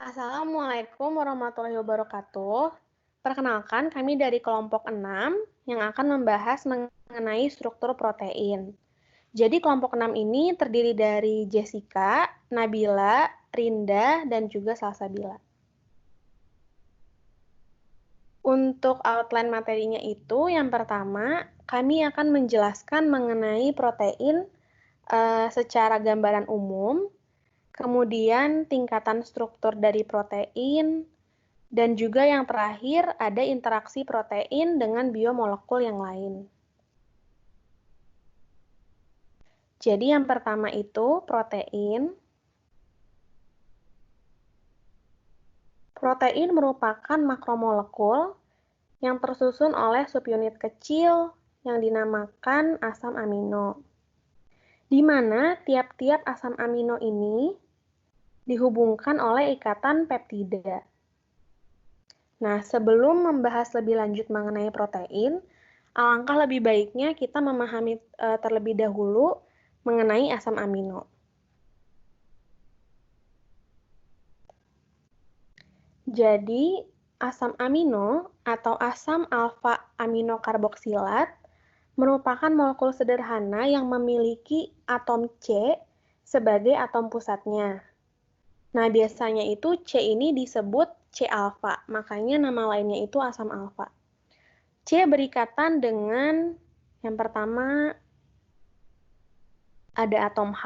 Assalamualaikum warahmatullahi wabarakatuh. Perkenalkan, kami dari kelompok 6 yang akan membahas mengenai struktur protein. Jadi kelompok 6 ini terdiri dari Jessica, Nabila, Rinda, dan juga Salsabila. Untuk outline materinya itu, yang pertama, kami akan menjelaskan mengenai protein secara gambaran umum, kemudian tingkatan struktur dari protein, dan juga yang terakhir ada interaksi protein dengan biomolekul yang lain. Jadi yang pertama itu protein. Protein merupakan makromolekul yang tersusun oleh subunit kecil yang dinamakan asam amino, di mana tiap-tiap asam amino ini dihubungkan oleh ikatan peptida. Nah, sebelum membahas lebih lanjut mengenai protein, alangkah lebih baiknya kita memahami terlebih dahulu mengenai asam amino. Jadi, asam amino atau asam alfa aminokarboksilat merupakan molekul sederhana yang memiliki atom C sebagai atom pusatnya. Nah, biasanya itu C ini disebut C alfa, makanya nama lainnya itu asam alfa. C berikatan dengan yang pertama ada atom H,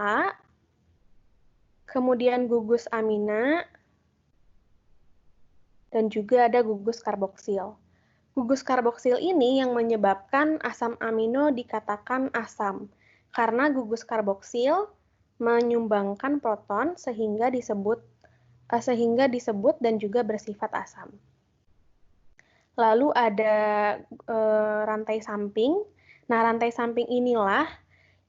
kemudian gugus amina, dan juga ada gugus karboksil. Gugus karboksil ini yang menyebabkan asam amino dikatakan asam, karena gugus karboksil menyumbangkan proton sehingga disebut dan juga bersifat asam. Lalu ada rantai samping. Nah, rantai samping inilah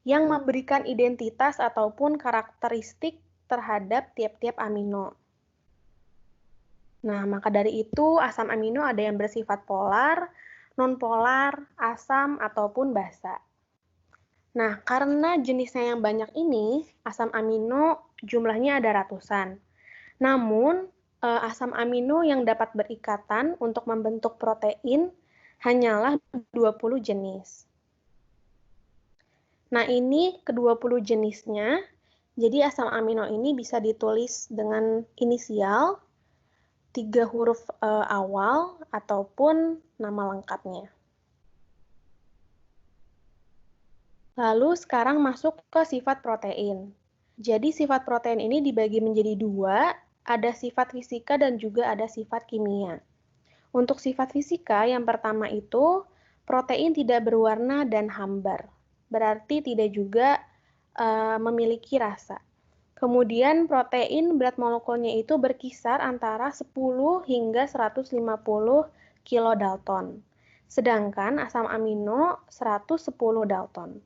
yang memberikan identitas ataupun karakteristik terhadap tiap-tiap amino. Nah, maka dari itu asam amino ada yang bersifat polar, nonpolar, asam, ataupun basa. Nah, karena jenisnya yang banyak ini, asam amino jumlahnya ada ratusan. Namun, asam amino yang dapat berikatan untuk membentuk protein hanyalah 20 jenis. Nah, ini ke-20 jenisnya. Jadi asam amino ini bisa ditulis dengan inisial, 3 huruf awal, ataupun nama lengkapnya. Lalu sekarang masuk ke sifat protein. Jadi sifat protein ini dibagi menjadi 2, ada sifat fisika dan juga ada sifat kimia. Untuk sifat fisika, yang pertama itu protein tidak berwarna dan hambar, berarti tidak juga memiliki rasa. Kemudian protein berat molekulnya itu berkisar antara 10 hingga 150 kilodalton. Sedangkan asam amino 110 dalton.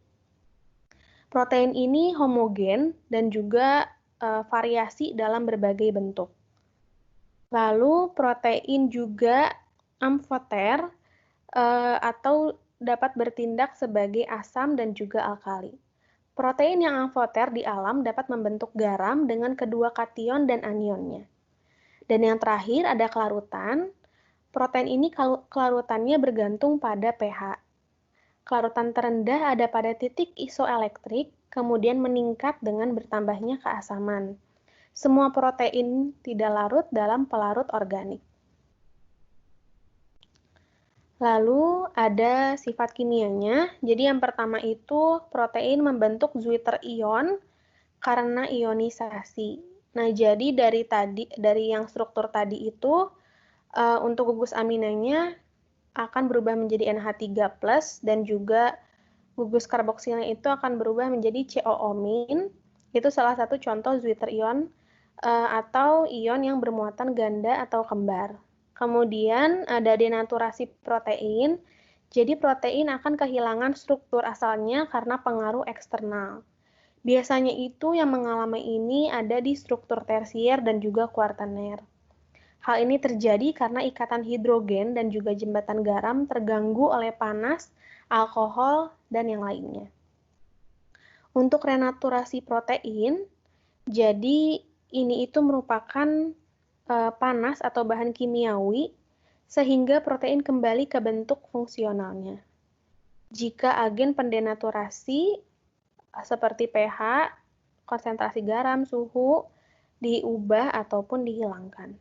Protein ini homogen dan juga variasi dalam berbagai bentuk. Lalu protein juga amfoter atau dapat bertindak sebagai asam dan juga alkali. Protein yang amfoter di alam dapat membentuk garam dengan kedua kation dan anionnya. Dan yang terakhir ada kelarutan. Protein ini kelarutannya bergantung pada pH. Kelarutan terendah ada pada titik isoelektrik, kemudian meningkat dengan bertambahnya keasaman. Semua protein tidak larut dalam pelarut organik. Lalu ada sifat kimianya. Jadi yang pertama itu protein membentuk Zwitter ion karena ionisasi. Nah, jadi dari yang struktur tadi itu untuk gugus aminanya akan berubah menjadi NH3+ dan juga gugus karboksilnya itu akan berubah menjadi COO-. Itu salah satu contoh Zwitter ion atau ion yang bermuatan ganda atau kembar. Kemudian ada denaturasi protein. Jadi protein akan kehilangan struktur asalnya karena pengaruh eksternal. Biasanya itu yang mengalami ini ada di struktur tersier dan juga kuartaner. Hal ini terjadi karena ikatan hidrogen dan juga jembatan garam terganggu oleh panas, alkohol, dan yang lainnya. Untuk renaturasi protein, jadi ini itu merupakan panas atau bahan kimiawi sehingga protein kembali ke bentuk fungsionalnya. Jika agen pendenaturasi seperti pH, konsentrasi garam, suhu diubah ataupun dihilangkan.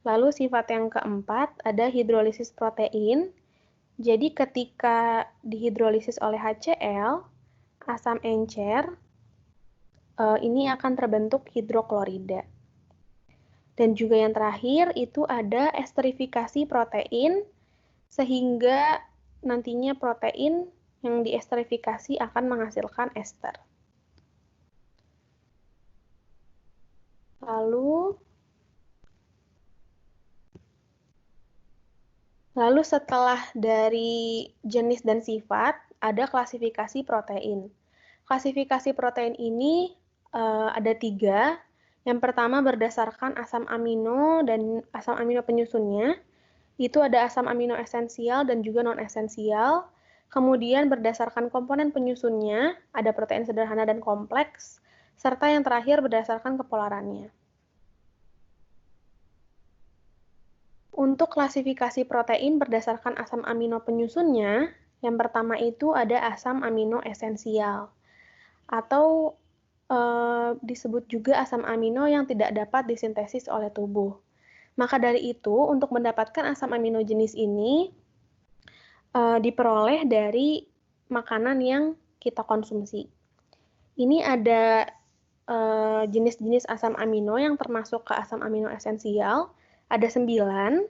Lalu sifat yang keempat ada hidrolisis protein. Jadi ketika dihidrolisis oleh HCl, asam encer ini akan terbentuk hidroklorida. Dan juga yang terakhir itu ada esterifikasi protein, sehingga nantinya protein yang diesterifikasi akan menghasilkan ester. Lalu setelah dari jenis dan sifat, ada klasifikasi protein. Klasifikasi protein ini ada 3. Yang pertama berdasarkan asam amino dan asam amino penyusunnya. Itu ada asam amino esensial dan juga non-esensial. Kemudian berdasarkan komponen penyusunnya, ada protein sederhana dan kompleks. Serta yang terakhir berdasarkan kepolarannya. Untuk klasifikasi protein berdasarkan asam amino penyusunnya, yang pertama itu ada asam amino esensial. Atau disebut juga asam amino yang tidak dapat disintesis oleh tubuh. Maka dari itu, untuk mendapatkan asam amino jenis ini diperoleh dari makanan yang kita konsumsi. Ini ada jenis-jenis asam amino yang termasuk ke asam amino esensial, ada 9.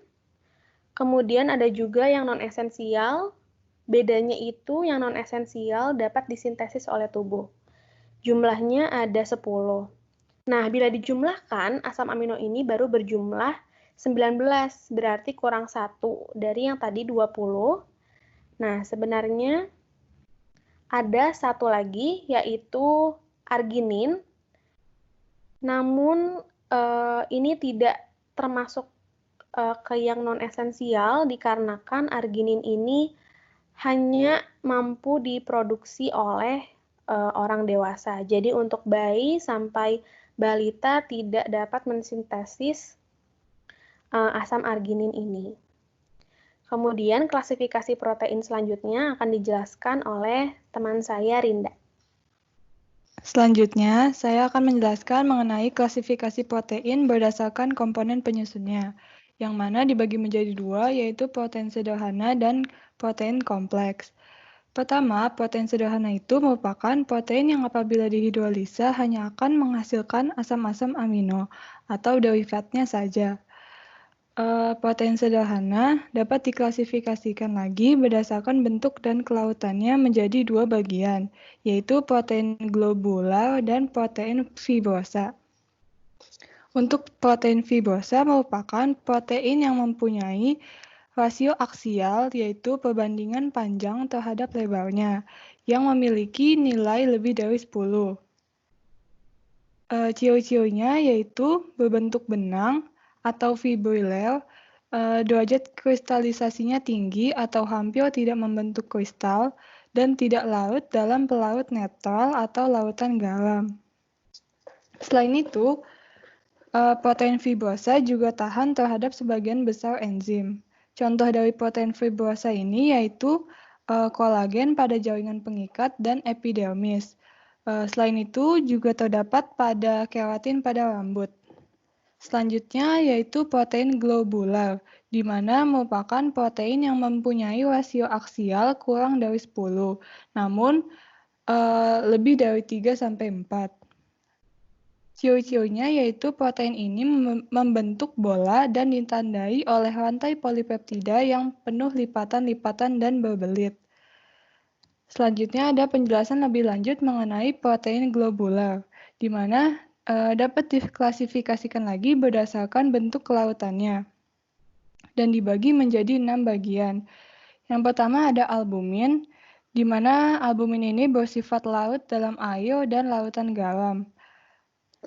Kemudian ada juga yang non-esensial, bedanya itu yang non-esensial dapat disintesis oleh tubuh. Jumlahnya ada 10. Nah, bila dijumlahkan, asam amino ini baru berjumlah 19, berarti kurang 1 dari yang tadi 20. Nah, sebenarnya ada satu lagi, yaitu arginin. Namun, ini tidak termasuk ke yang non-esensial dikarenakan arginin ini hanya mampu diproduksi oleh orang dewasa. Jadi untuk bayi sampai balita tidak dapat mensintesis asam arginin ini. Kemudian klasifikasi protein selanjutnya akan dijelaskan oleh teman saya Rinda. Selanjutnya, saya akan menjelaskan mengenai klasifikasi protein berdasarkan komponen penyusunnya, yang mana dibagi menjadi 2, yaitu protein sederhana dan protein kompleks. Pertama, protein sederhana itu merupakan protein yang apabila dihidrolisa hanya akan menghasilkan asam-asam amino atau derivatnya saja. Protein sederhana dapat diklasifikasikan lagi berdasarkan bentuk dan kelautannya menjadi 2 bagian, yaitu protein globular dan protein fibrosa. Untuk protein fibrosa merupakan protein yang mempunyai rasio aksial, yaitu perbandingan panjang terhadap lebarnya, yang memiliki nilai lebih dari 10. Ciri-cirinya yaitu berbentuk benang atau fibrillar, derajat kristalisasinya tinggi atau hampir tidak membentuk kristal, dan tidak larut dalam pelarut netral atau lautan garam. Selain itu, protein fibrosa juga tahan terhadap sebagian besar enzim. Contoh dari protein fibrosa ini yaitu kolagen pada jaringan pengikat dan epidermis. Selain itu juga terdapat pada keratin pada rambut. Selanjutnya yaitu protein globular, di mana merupakan protein yang mempunyai rasio aksial kurang dari 10, namun lebih dari 3-4. Ciri-cirinya yaitu protein ini membentuk bola dan ditandai oleh rantai polipeptida yang penuh lipatan-lipatan dan berbelit. Selanjutnya ada penjelasan lebih lanjut mengenai protein globular, di mana dapat diklasifikasikan lagi berdasarkan bentuk kelautannya dan dibagi menjadi 6 bagian. Yang pertama ada albumin, di mana albumin ini bersifat larut dalam air dan lautan garam.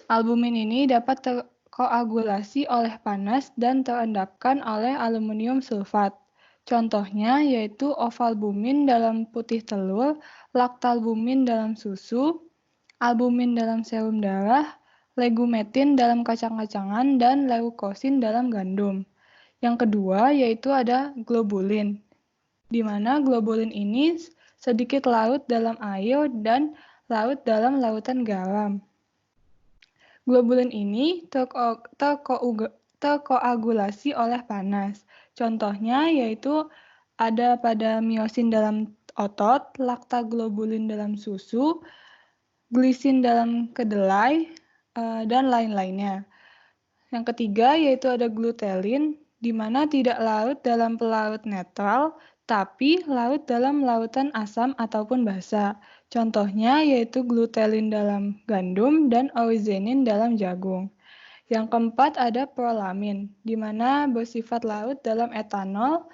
Albumin ini dapat terkoagulasi oleh panas dan terendapkan oleh aluminium sulfat. Contohnya yaitu ovalbumin dalam putih telur, laktalbumin dalam susu, albumin dalam serum darah, legumetin dalam kacang-kacangan, dan leukosin dalam gandum. Yang kedua yaitu ada globulin, di mana globulin ini sedikit larut dalam air dan larut dalam lautan garam. Globulin ini terkoagulasi oleh panas. Contohnya yaitu ada pada miosin dalam otot, laktoglobulin dalam susu, glisin dalam kedelai, dan lain-lainnya. Yang ketiga yaitu ada glutelin, di mana tidak larut dalam pelarut netral, tapi larut dalam lautan asam ataupun basa. Contohnya yaitu glutelin dalam gandum dan oizenin dalam jagung. Yang keempat ada prolamin, di mana bersifat larut dalam etanol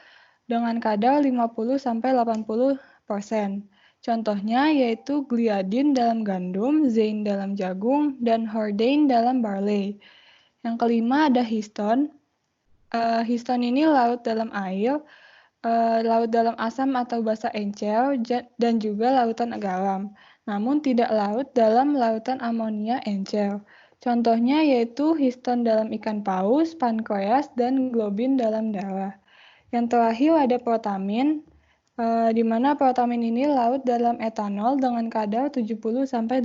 dengan kadar 50-80%. Contohnya yaitu gliadin dalam gandum, zein dalam jagung, dan hordein dalam barley. Yang kelima ada histon. Histon ini larut dalam air, laut dalam asam atau basa encer, dan juga lautan garam. Namun tidak larut dalam lautan amonia encer. Contohnya yaitu histon dalam ikan paus, pankreas, dan globin dalam darah. Yang terakhir ada protamin, di mana protamin ini larut dalam etanol dengan kadar 70-80%.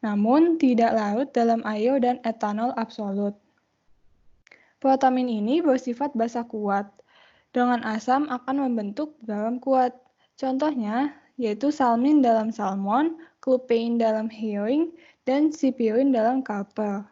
Namun tidak larut dalam air dan etanol absolut. Protamin ini bersifat basa kuat. Dengan asam akan membentuk garam kuat. Contohnya yaitu salmin dalam salmon, clupein dalam herring, dan sipirin dalam karper.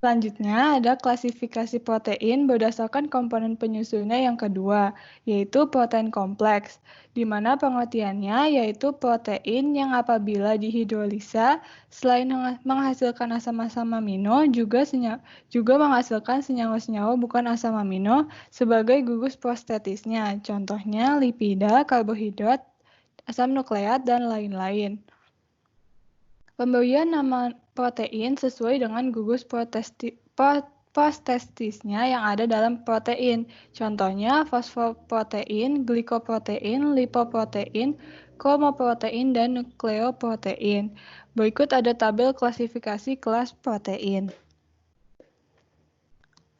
Selanjutnya ada klasifikasi protein berdasarkan komponen penyusunnya yang kedua, yaitu protein kompleks, di mana pengertiannya yaitu protein yang apabila dihidrolisa, selain menghasilkan asam-asam amino, juga menghasilkan senyawa-senyawa bukan asam amino sebagai gugus prostetisnya, contohnya lipida, karbohidrat, asam nukleat, dan lain-lain. Pemberian nama protein sesuai dengan gugus prostastisnya yang ada dalam protein. Contohnya fosfoprotein, glikoprotein, lipoprotein, kromoprotein, dan nukleoprotein. Berikut ada tabel klasifikasi kelas protein.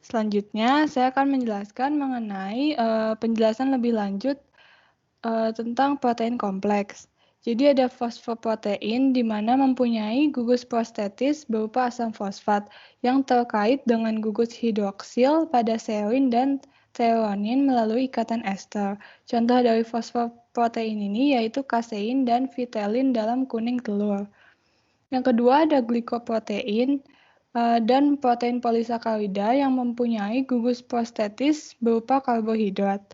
Selanjutnya, saya akan menjelaskan mengenai penjelasan lebih lanjut tentang protein kompleks. Jadi ada fosfoprotein di mana mempunyai gugus prostetis berupa asam fosfat yang terkait dengan gugus hidroksil pada serine dan threonine melalui ikatan ester. Contoh dari fosfoprotein ini yaitu kasein dan vitelin dalam kuning telur. Yang kedua ada glikoprotein dan protein polisakarida yang mempunyai gugus prostetis berupa karbohidrat.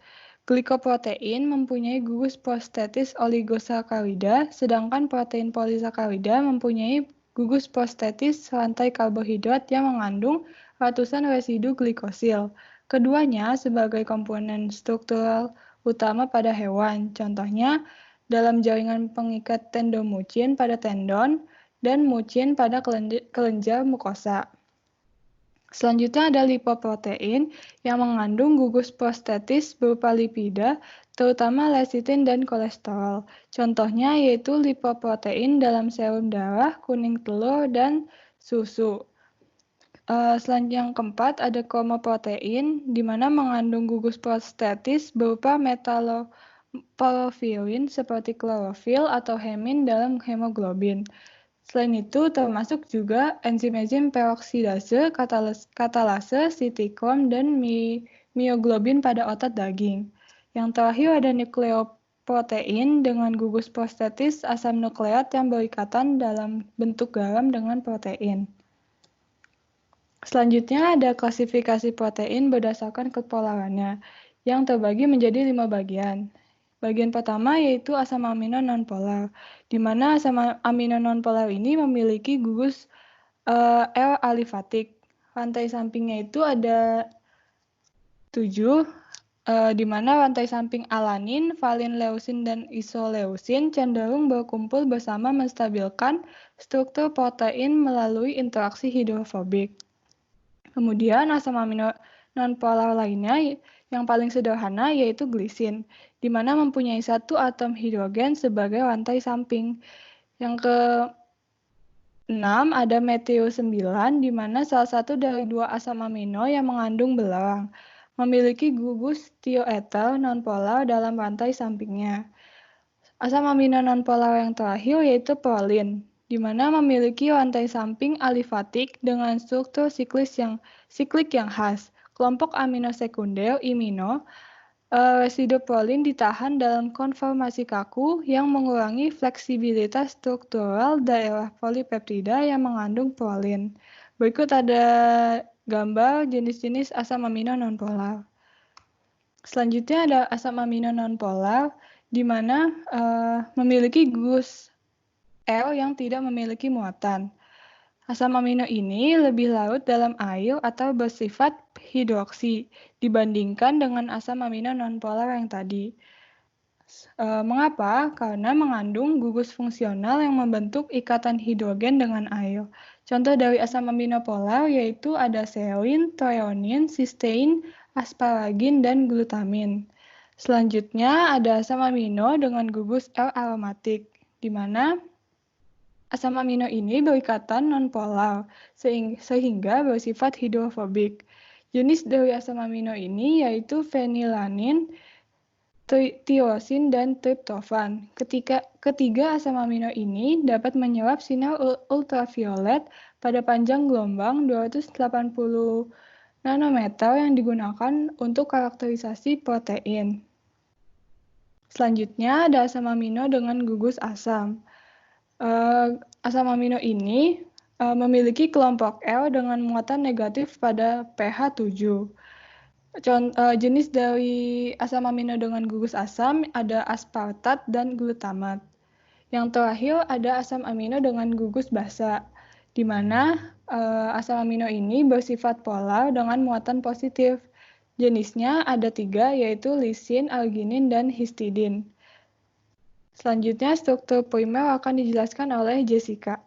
Glikoprotein mempunyai gugus prostetis oligosakarida, sedangkan protein polisakarida mempunyai gugus prostetis rantai karbohidrat yang mengandung ratusan residu glikosil. Keduanya sebagai komponen struktural utama pada hewan, contohnya dalam jaringan pengikat tendomucin pada tendon dan mucin pada kelenjar mukosa. Selanjutnya ada lipoprotein yang mengandung gugus prostetis berupa lipida, terutama lecitin dan kolesterol. Contohnya yaitu lipoprotein dalam serum darah, kuning telur, dan susu. Selanjutnya yang keempat ada kromoprotein, di mana mengandung gugus prostetis berupa metalloporofirin seperti klorofil atau hemin dalam hemoglobin. Selain itu, termasuk juga enzim-enzim peroksidase, katalase, sitikrom, dan mioglobin pada otot daging. Yang terakhir ada nukleoprotein dengan gugus prostetis asam nukleat yang berikatan dalam bentuk garam dengan protein. Selanjutnya ada klasifikasi protein berdasarkan kepolarannya, yang terbagi menjadi 5 bagian. Bagian pertama yaitu asam amino nonpolar, di mana asam amino nonpolar ini memiliki gugus L-alifatik. Rantai sampingnya itu ada 7, di mana rantai samping alanin, valin leusin, dan isoleusin cenderung berkumpul bersama menstabilkan struktur protein melalui interaksi hidrofobik. Kemudian asam amino nonpolar lainnya yang paling sederhana yaitu glisin, di mana mempunyai satu atom hidrogen sebagai rantai samping. Yang 6 ada meteo 9, di mana salah satu dari dua asam amino yang mengandung belerang memiliki gugus tioetal nonpolar dalam rantai sampingnya. Asam amino nonpolar yang terakhir yaitu prolin, di mana memiliki rantai samping alifatik dengan struktur siklik yang khas. Kelompok amino sekunder, imino, residu prolin ditahan dalam konformasi kaku yang mengurangi fleksibilitas struktural daerah polipeptida yang mengandung prolin. Berikut ada gambar jenis-jenis asam amino nonpolar. Selanjutnya ada asam amino nonpolar di mana memiliki gugus L yang tidak memiliki muatan. Asam amino ini lebih larut dalam air atau bersifat hidroksi dibandingkan dengan asam amino nonpolar yang tadi. Mengapa? Karena mengandung gugus fungsional yang membentuk ikatan hidrogen dengan air. Contoh dari asam amino polar yaitu ada serine, threonine, cysteine, asparagin, dan glutamin. Selanjutnya ada asam amino dengan gugus L aromatik, di mana asam amino ini berikatan nonpolar sehingga bersifat hidrofobik. Jenis dari asam amino ini yaitu fenilanin, tiosin, dan triptofan. Ketiga asam amino ini dapat menyerap sinar ultraviolet pada panjang gelombang 280 nanometer yang digunakan untuk karakterisasi protein. Selanjutnya ada asam amino dengan gugus asam. Asam amino ini memiliki kelompok L dengan muatan negatif pada pH 7. Jenis dari asam amino dengan gugus asam ada aspartat dan glutamat. Yang terakhir ada asam amino dengan gugus basa, di mana asam amino ini bersifat polar dengan muatan positif. Jenisnya ada 3, yaitu lisin, arginin, dan histidin. Selanjutnya, struktur primer akan dijelaskan oleh Jessica.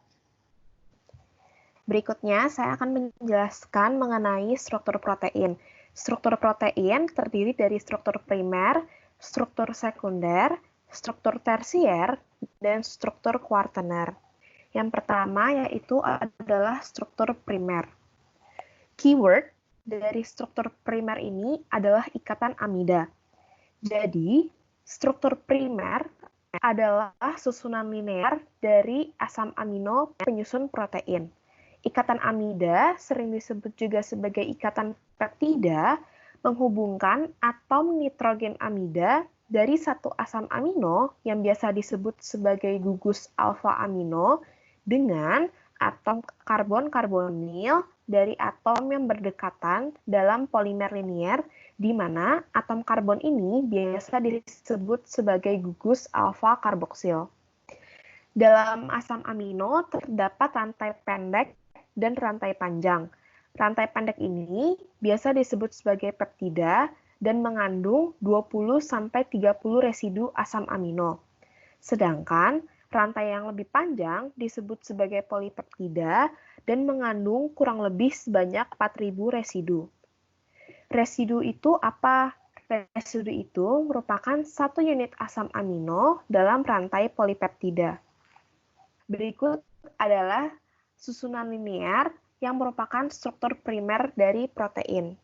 Berikutnya, saya akan menjelaskan mengenai struktur protein. Struktur protein terdiri dari struktur primer, struktur sekunder, struktur tersier, dan struktur kuartener. Yang pertama yaitu adalah struktur primer. Keyword dari struktur primer ini adalah ikatan amida. Jadi, struktur primer adalah susunan linear dari asam amino penyusun protein. Ikatan amida sering disebut juga sebagai ikatan peptida, menghubungkan atom nitrogen amida dari satu asam amino yang biasa disebut sebagai gugus alfa amino dengan atom karbon-karbonil dari atom yang berdekatan dalam polimer linier, di mana atom karbon ini biasa disebut sebagai gugus alfa karboksil. Dalam asam amino terdapat rantai pendek dan rantai panjang. Rantai pendek ini biasa disebut sebagai peptida dan mengandung 20-30 residu asam amino. Sedangkan rantai yang lebih panjang disebut sebagai polipeptida dan mengandung kurang lebih sebanyak 4.000 residu. Residu itu apa? Residu itu merupakan satu unit asam amino dalam rantai polipeptida. Berikut adalah susunan linear yang merupakan struktur primer dari protein.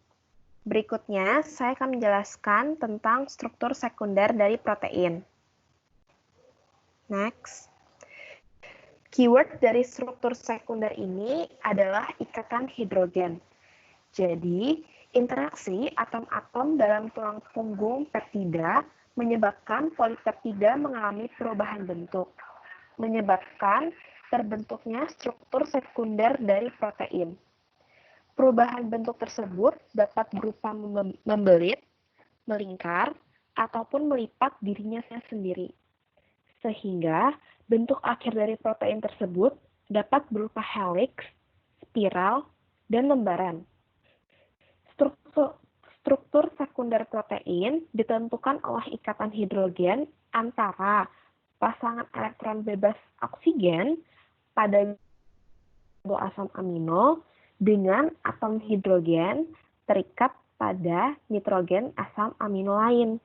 Berikutnya, saya akan menjelaskan tentang struktur sekunder dari protein. Next. Keyword dari struktur sekunder ini adalah ikatan hidrogen. Jadi, interaksi atom-atom dalam tulang punggung peptida menyebabkan polipeptida mengalami perubahan bentuk, menyebabkan terbentuknya struktur sekunder dari protein. Perubahan bentuk tersebut dapat berupa membelit, melingkar, ataupun melipat dirinya sendiri. Sehingga bentuk akhir dari protein tersebut dapat berupa helix, spiral, dan lembaran. Struktur sekunder protein ditentukan oleh ikatan hidrogen antara pasangan elektron bebas oksigen pada asam amino dengan atom hidrogen terikat pada nitrogen asam amino lain.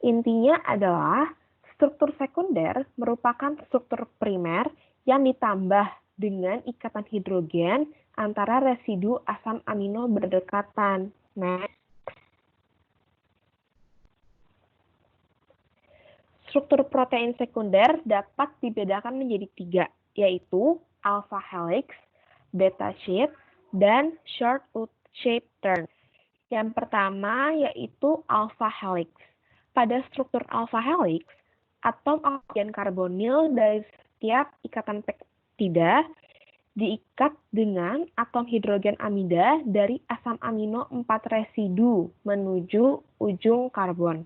Intinya adalah struktur sekunder merupakan struktur primer yang ditambah dengan ikatan hidrogen antara residu asam amino berdekatan. Next. Struktur protein sekunder dapat dibedakan menjadi 3, yaitu alpha helix, beta sheet, dan short shape turn. Yang pertama yaitu alpha helix. Pada struktur alpha helix, atom oksigen karbonil dari setiap ikatan peptida diikat dengan atom hidrogen amida dari asam amino 4 residu menuju ujung karbon.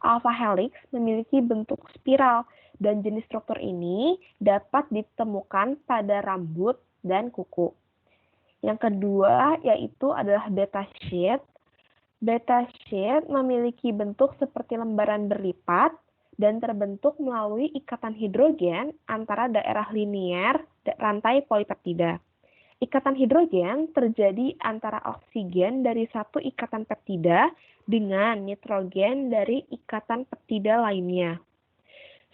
Alpha helix memiliki bentuk spiral dan jenis struktur ini dapat ditemukan pada rambut dan kuku. Yang kedua yaitu adalah beta sheet. Beta sheet memiliki bentuk seperti lembaran berlipat dan terbentuk melalui ikatan hidrogen antara daerah linier rantai polipeptida. Ikatan hidrogen terjadi antara oksigen dari satu ikatan peptida dengan nitrogen dari ikatan peptida lainnya.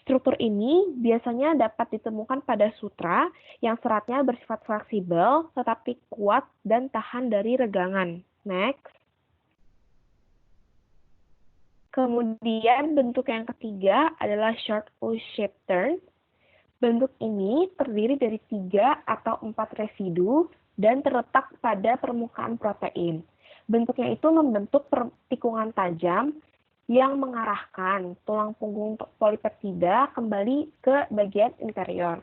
Struktur ini biasanya dapat ditemukan pada sutra yang seratnya bersifat fleksibel tetapi kuat dan tahan dari regangan. Next. Kemudian bentuk yang ketiga adalah short U-shape turn. Bentuk ini terdiri dari 3 atau 4 residu dan terletak pada permukaan protein. Bentuknya itu membentuk tikungan tajam yang mengarahkan tulang punggung polipeptida kembali ke bagian interior.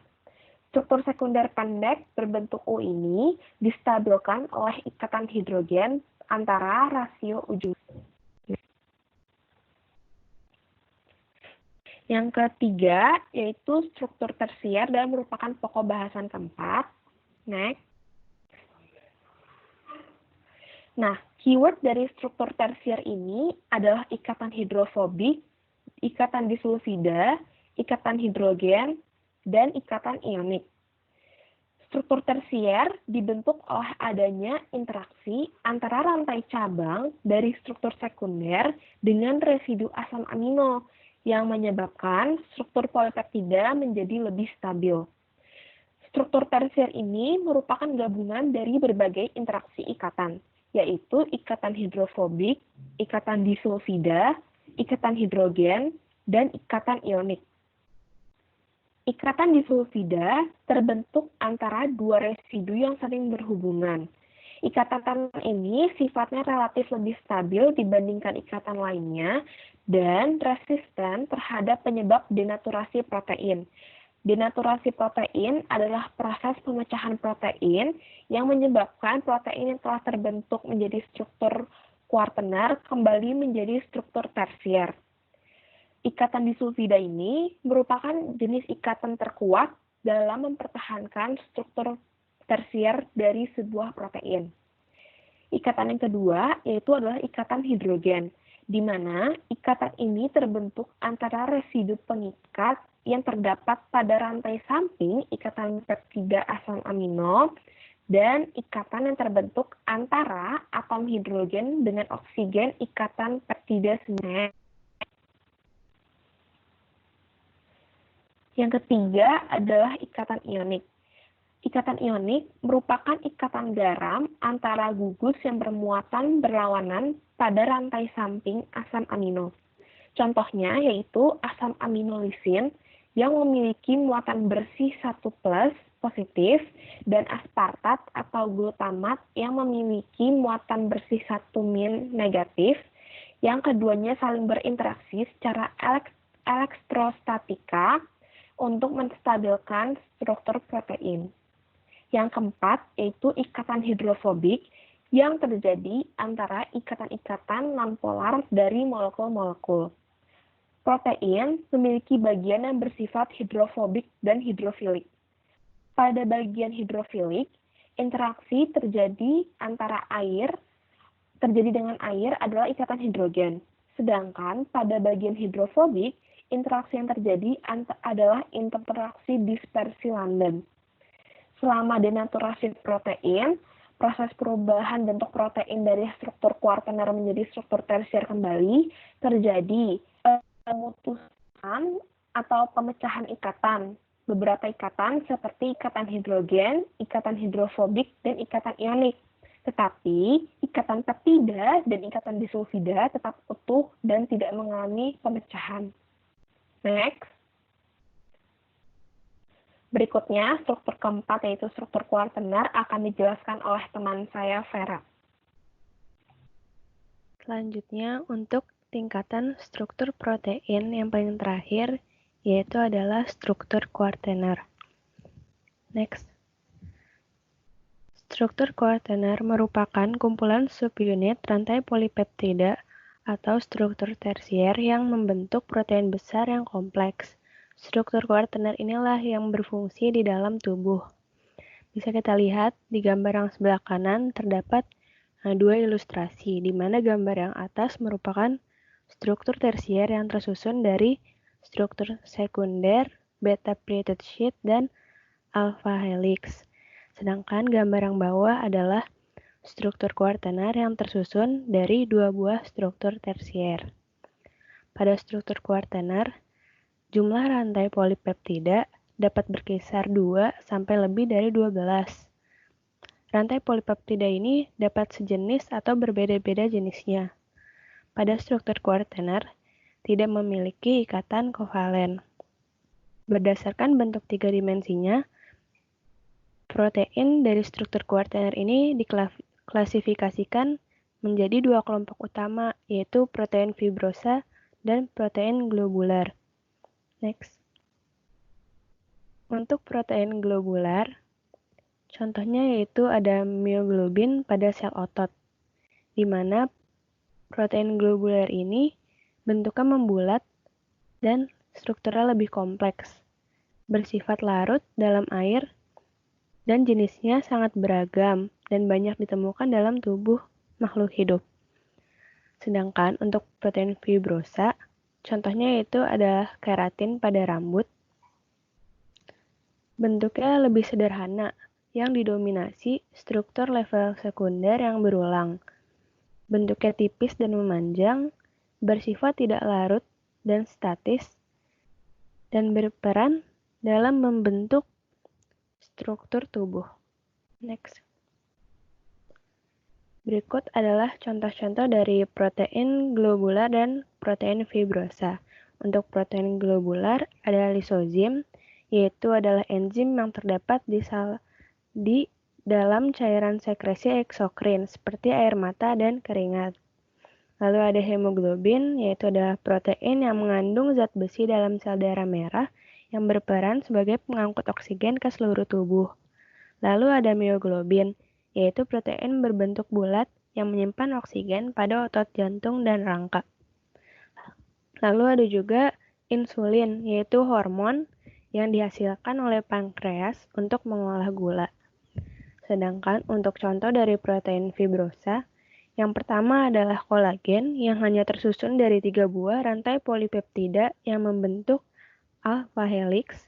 Struktur sekunder pendek berbentuk U ini distabilkan oleh ikatan hidrogen antara rasio ujung. Yang ketiga, yaitu struktur tersier dan merupakan pokok bahasan keempat. Next. Nah, keyword dari struktur tersier ini adalah ikatan hidrofobik, ikatan disulfida, ikatan hidrogen, dan ikatan ionik. Struktur tersier dibentuk oleh adanya interaksi antara rantai cabang dari struktur sekunder dengan residu asam amino, yang menyebabkan struktur polipeptida menjadi lebih stabil. Struktur tersier ini merupakan gabungan dari berbagai interaksi ikatan, yaitu ikatan hidrofobik, ikatan disulfida, ikatan hidrogen, dan ikatan ionik. Ikatan disulfida terbentuk antara 2 residu yang saling berhubungan. Ikatan ini sifatnya relatif lebih stabil dibandingkan ikatan lainnya dan resisten terhadap penyebab denaturasi protein. Denaturasi protein adalah proses pemecahan protein yang menyebabkan protein yang telah terbentuk menjadi struktur kuartener kembali menjadi struktur tersier. Ikatan disulfida ini merupakan jenis ikatan terkuat dalam mempertahankan struktur tersier dari sebuah protein. Ikatan yang kedua yaitu adalah ikatan hidrogen, di mana ikatan ini terbentuk antara residu pengikat yang terdapat pada rantai samping ikatan peptida asam amino dan ikatan yang terbentuk antara atom hidrogen dengan oksigen ikatan peptida sendiri. Yang ketiga adalah ikatan ionik. Ikatan ionik merupakan ikatan garam antara gugus yang bermuatan berlawanan pada rantai samping asam amino. Contohnya yaitu asam amino lisin yang memiliki muatan bersih 1+ positif dan aspartat atau glutamat yang memiliki muatan bersih 1- negatif, yang keduanya saling berinteraksi secara elektrostatika untuk menstabilkan struktur protein. Yang keempat yaitu ikatan hidrofobik yang terjadi antara ikatan-ikatan nonpolar dari molekul-molekul. Protein memiliki bagian yang bersifat hidrofobik dan hidrofilik. Pada bagian hidrofilik, interaksi terjadi dengan air adalah ikatan hidrogen. Sedangkan pada bagian hidrofobik, interaksi yang terjadi adalah interaksi dispersi London. Selama denaturasi protein, proses perubahan bentuk protein dari struktur kuartener menjadi struktur tersier kembali terjadi pemutusan atau pemecahan ikatan beberapa ikatan seperti ikatan hidrogen, ikatan hidrofobik, dan ikatan ionik. Tetapi, ikatan peptida dan ikatan disulfida tetap utuh dan tidak mengalami pemecahan. Next. Berikutnya, struktur keempat yaitu struktur kuartener akan dijelaskan oleh teman saya, Vera. Selanjutnya, untuk tingkatan struktur protein yang paling terakhir, yaitu adalah struktur kuartener. Next. Struktur kuartener merupakan kumpulan subunit rantai polipeptida atau struktur tersier yang membentuk protein besar yang kompleks. Struktur kuartener inilah yang berfungsi di dalam tubuh. Bisa kita lihat di gambar yang sebelah kanan terdapat dua ilustrasi, di mana gambar yang atas merupakan struktur tersier yang tersusun dari struktur sekunder, beta-pleated sheet, dan alpha helix. Sedangkan gambar yang bawah adalah struktur kuartener yang tersusun dari dua buah struktur tersier. Pada struktur kuartener, jumlah rantai polipeptida dapat berkisar 2 sampai lebih dari 12. Rantai polipeptida ini dapat sejenis atau berbeda-beda jenisnya. Pada struktur kuartener, tidak memiliki ikatan kovalen. Berdasarkan bentuk tiga dimensinya, protein dari struktur kuartener ini diklasifikasikan menjadi dua kelompok utama, yaitu protein fibrosa dan protein globular. Next. Untuk protein globular, contohnya yaitu ada mioglobin pada sel otot, di mana protein globular ini bentuknya membulat dan strukturnya lebih kompleks, bersifat larut dalam air, dan jenisnya sangat beragam dan banyak ditemukan dalam tubuh makhluk hidup. Sedangkan untuk protein fibrosa, contohnya yaitu adalah keratin pada rambut. Bentuknya lebih sederhana, yang didominasi struktur level sekunder yang berulang. Bentuknya tipis dan memanjang, bersifat tidak larut dan statis, dan berperan dalam membentuk struktur tubuh. Next. Berikut adalah contoh-contoh dari protein globular dan protein fibrosa. Untuk protein globular ada lisozim, yaitu adalah enzim yang terdapat di dalam cairan sekresi eksokrin seperti air mata dan keringat. Lalu ada hemoglobin, yaitu adalah protein yang mengandung zat besi dalam sel darah merah yang berperan sebagai pengangkut oksigen ke seluruh tubuh. Lalu ada mioglobin, yaitu protein berbentuk bulat yang menyimpan oksigen pada otot jantung dan rangka. Lalu ada juga insulin, yaitu hormon yang dihasilkan oleh pankreas untuk mengolah gula. Sedangkan untuk contoh dari protein fibrosa, yang pertama adalah kolagen yang hanya tersusun dari 3 buah rantai polipeptida yang membentuk alpha helix.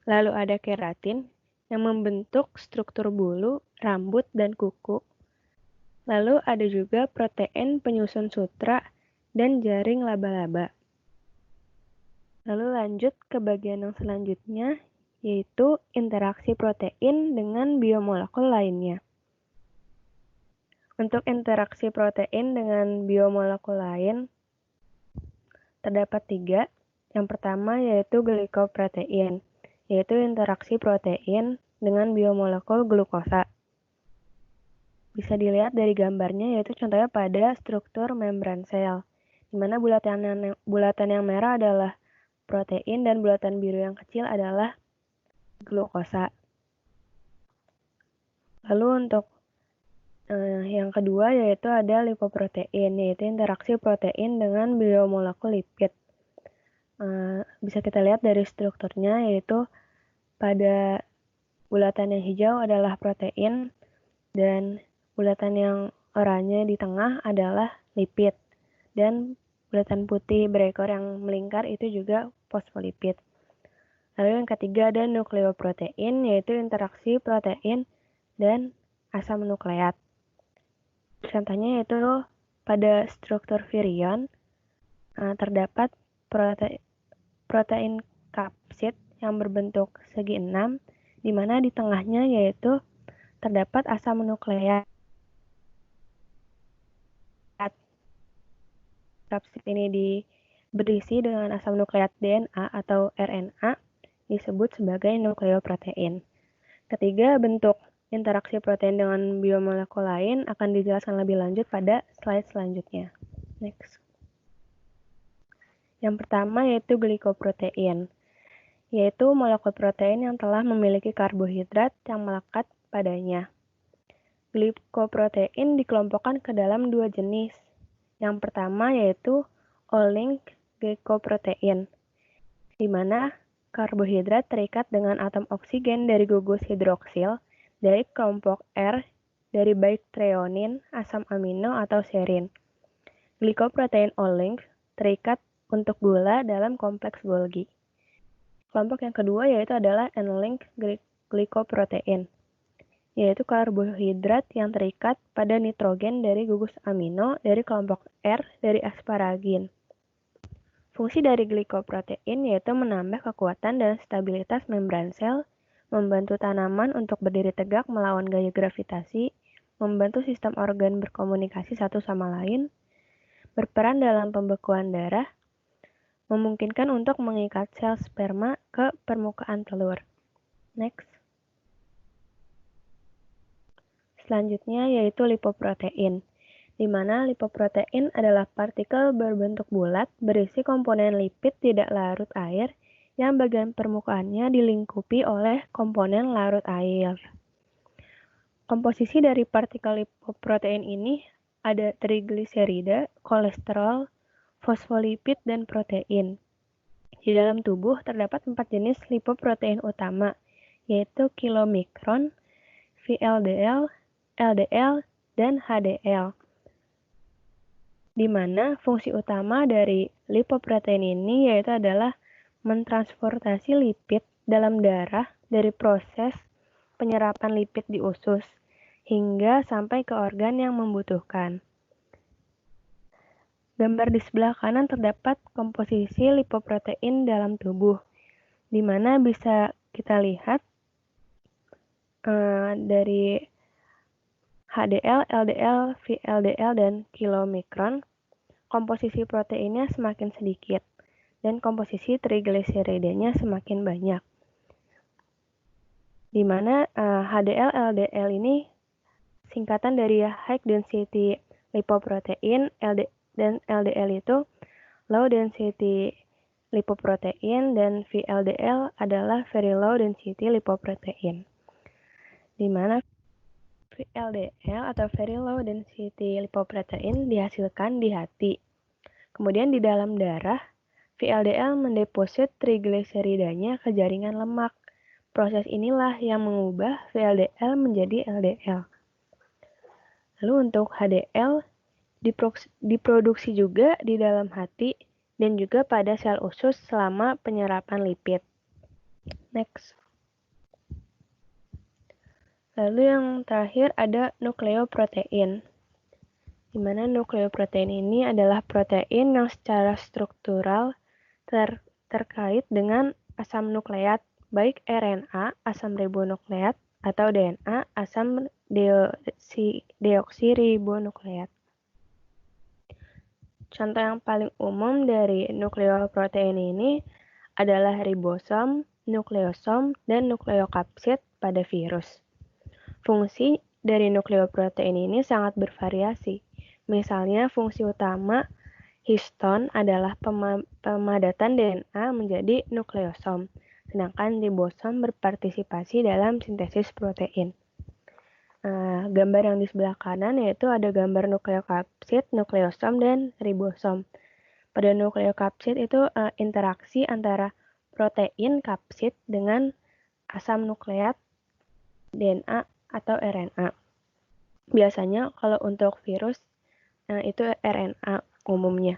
Lalu ada keratin yang membentuk struktur bulu, rambut, dan kuku. Lalu ada juga protein penyusun sutra dan jaring laba-laba. Lalu lanjut ke bagian yang selanjutnya, yaitu interaksi protein dengan biomolekul lainnya. Untuk interaksi protein dengan biomolekul lain, terdapat 3. Yang pertama yaitu glikoprotein, yaitu interaksi protein dengan biomolekul glukosa. Bisa dilihat dari gambarnya, yaitu contohnya pada struktur membran sel, di mana bulatan yang merah adalah protein dan bulatan biru yang kecil adalah glukosa. Lalu untuk yang kedua yaitu ada lipoprotein, yaitu interaksi protein dengan biomolekul lipid. Bisa kita lihat dari strukturnya, yaitu pada bulatan yang hijau adalah protein dan bulatan yang oranye di tengah adalah lipid, dan bulatan putih berekor yang melingkar itu juga fosfolipid. Lalu yang ketiga ada nukleoprotein, yaitu interaksi protein dan asam nukleat. Contohnya yaitu pada struktur virion terdapat protein kapsid yang berbentuk segi 6, di mana di tengahnya yaitu terdapat asam nukleat. Kapsid ini berisi dengan asam nukleat DNA atau RNA, disebut sebagai nukleoprotein. Ketiga, bentuk interaksi protein dengan biomolekul lain akan dijelaskan lebih lanjut pada slide selanjutnya. Next. Yang pertama yaitu glikoprotein, yaitu molekul protein yang telah memiliki karbohidrat yang melekat padanya. Glikoprotein dikelompokkan ke dalam dua jenis. Yang pertama yaitu all-link glikoprotein, di mana karbohidrat terikat dengan atom oksigen dari gugus hidroksil dari kelompok R dari baik treonin, asam amino, atau serin. Glikoprotein all-link terikat untuk gula dalam kompleks Golgi. Kelompok yang kedua yaitu adalah N-link glikoprotein, yaitu karbohidrat yang terikat pada nitrogen dari gugus amino dari kelompok R dari asparagin. Fungsi dari glikoprotein yaitu menambah kekuatan dan stabilitas membran sel, membantu tanaman untuk berdiri tegak melawan gaya gravitasi, membantu sistem organ berkomunikasi satu sama lain, berperan dalam pembekuan darah, memungkinkan untuk mengikat sel sperma ke permukaan telur. Next. Selanjutnya yaitu lipoprotein, di mana lipoprotein adalah partikel berbentuk bulat berisi komponen lipid tidak larut air yang bagian permukaannya dilingkupi oleh komponen larut air. Komposisi dari partikel lipoprotein ini ada trigliserida, kolesterol, fosfolipid, dan protein. Di dalam tubuh terdapat 4 jenis lipoprotein utama, yaitu kilomikron, VLDL, LDL, dan HDL. Di mana fungsi utama dari lipoprotein ini yaitu adalah mentransportasi lipid dalam darah dari proses penyerapan lipid di usus hingga sampai ke organ yang membutuhkan. Gambar di sebelah kanan terdapat komposisi lipoprotein dalam tubuh, di mana bisa kita lihat dari HDL, LDL, VLDL, dan kilomikron, komposisi proteinnya semakin sedikit, dan komposisi trigliseridanya semakin banyak. Di mana HDL, LDL ini singkatan dari high density lipoprotein, dan LDL itu low density lipoprotein, dan VLDL adalah very low density lipoprotein. Di mana VLDL atau very low density lipoprotein dihasilkan di hati. Kemudian di dalam darah, VLDL mendeposit trigliseridanya ke jaringan lemak. Proses inilah yang mengubah VLDL menjadi LDL. Lalu untuk HDL diproduksi juga di dalam hati dan juga pada sel usus selama penyerapan lipid. Next. Lalu yang terakhir ada nukleoprotein, di mana nukleoprotein ini adalah protein yang secara struktural terkait dengan asam nukleat, baik RNA, asam ribonukleat, atau DNA, asam deoksiribonukleat. Contoh yang paling umum dari nukleoprotein ini adalah ribosom, nukleosom, dan nukleokapsid pada virus. Fungsi dari nukleoprotein ini sangat bervariasi. Misalnya, fungsi utama histon adalah pemadatan DNA menjadi nukleosom, sedangkan ribosom berpartisipasi dalam sintesis protein. Gambar yang di sebelah kanan yaitu ada gambar nukleokapsid, nukleosom, dan ribosom. Pada nukleokapsid itu interaksi antara protein kapsid dengan asam nukleat, DNA, atau RNA. Biasanya kalau untuk virus itu RNA umumnya.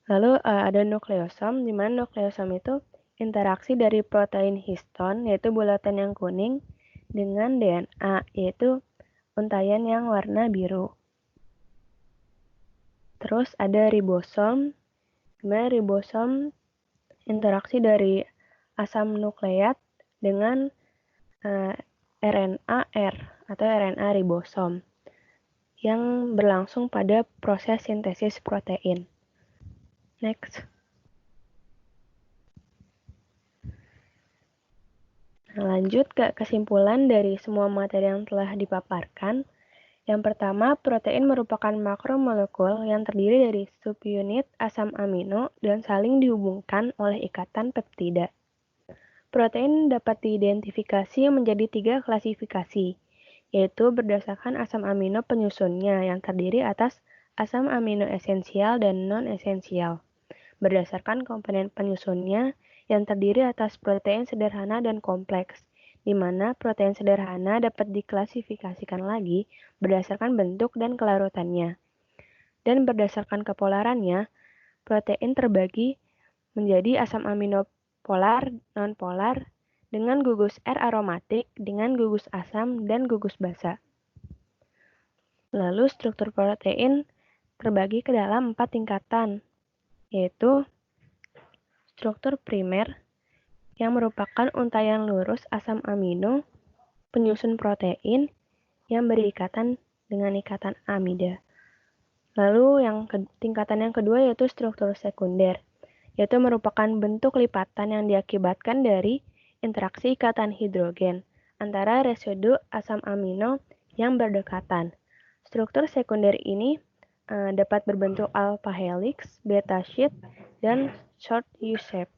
Lalu ada nukleosom, di mana nukleosom itu interaksi dari protein histon, yaitu bulatan yang kuning, dengan DNA, yaitu untayan yang warna biru. Terus ada ribosom, di mana ribosom interaksi dari asam nukleat dengan RNA-R atau RNA ribosom yang berlangsung pada proses sintesis protein. Next. Nah, lanjut ke kesimpulan dari semua materi yang telah dipaparkan. Yang pertama, protein merupakan makromolekul yang terdiri dari subunit asam amino dan saling dihubungkan oleh ikatan peptida. Protein dapat diidentifikasi menjadi 3 klasifikasi, yaitu berdasarkan asam amino penyusunnya yang terdiri atas asam amino esensial dan non-esensial, berdasarkan komponen penyusunnya yang terdiri atas protein sederhana dan kompleks, di mana protein sederhana dapat diklasifikasikan lagi berdasarkan bentuk dan kelarutannya. Dan berdasarkan kepolarannya, protein terbagi menjadi asam amino polar, non-polar, dengan gugus R aromatik, dengan gugus asam, dan gugus basa. Lalu struktur protein terbagi ke dalam 4 tingkatan, yaitu struktur primer, yang merupakan untayan lurus asam amino, penyusun protein, yang berikatan dengan ikatan amida. Lalu tingkatan yang kedua yaitu struktur sekunder, yaitu merupakan bentuk lipatan yang diakibatkan dari interaksi ikatan hidrogen antara residu asam amino yang berdekatan. Struktur sekunder ini dapat berbentuk alpha helix, beta sheet, dan short U-shape.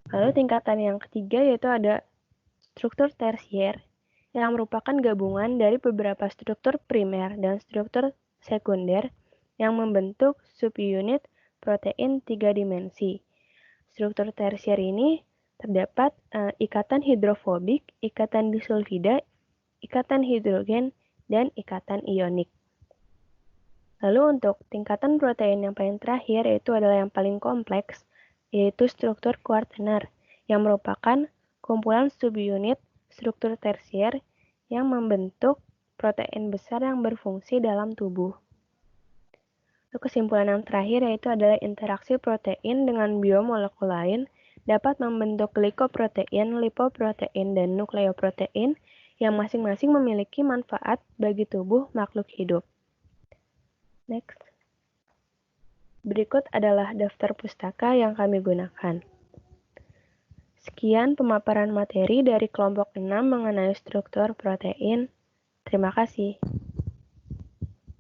Lalu tingkatan yang ketiga yaitu ada struktur tersier, yang merupakan gabungan dari beberapa struktur primer dan struktur sekunder yang membentuk subunit protein 3 dimensi. Struktur tersier ini terdapat ikatan hidrofobik, ikatan disulfida, ikatan hidrogen, dan ikatan ionik. Lalu untuk tingkatan protein yang paling terakhir yaitu adalah yang paling kompleks, yaitu struktur kuartener, yang merupakan kumpulan subunit struktur tersier yang membentuk protein besar yang berfungsi dalam tubuh. Kesimpulan yang terakhir yaitu adalah interaksi protein dengan biomolekul lain dapat membentuk glikoprotein, lipoprotein, dan nukleoprotein yang masing-masing memiliki manfaat bagi tubuh makhluk hidup. Next. Berikut adalah daftar pustaka yang kami gunakan. Sekian pemaparan materi dari kelompok 6 mengenai struktur protein. Terima kasih.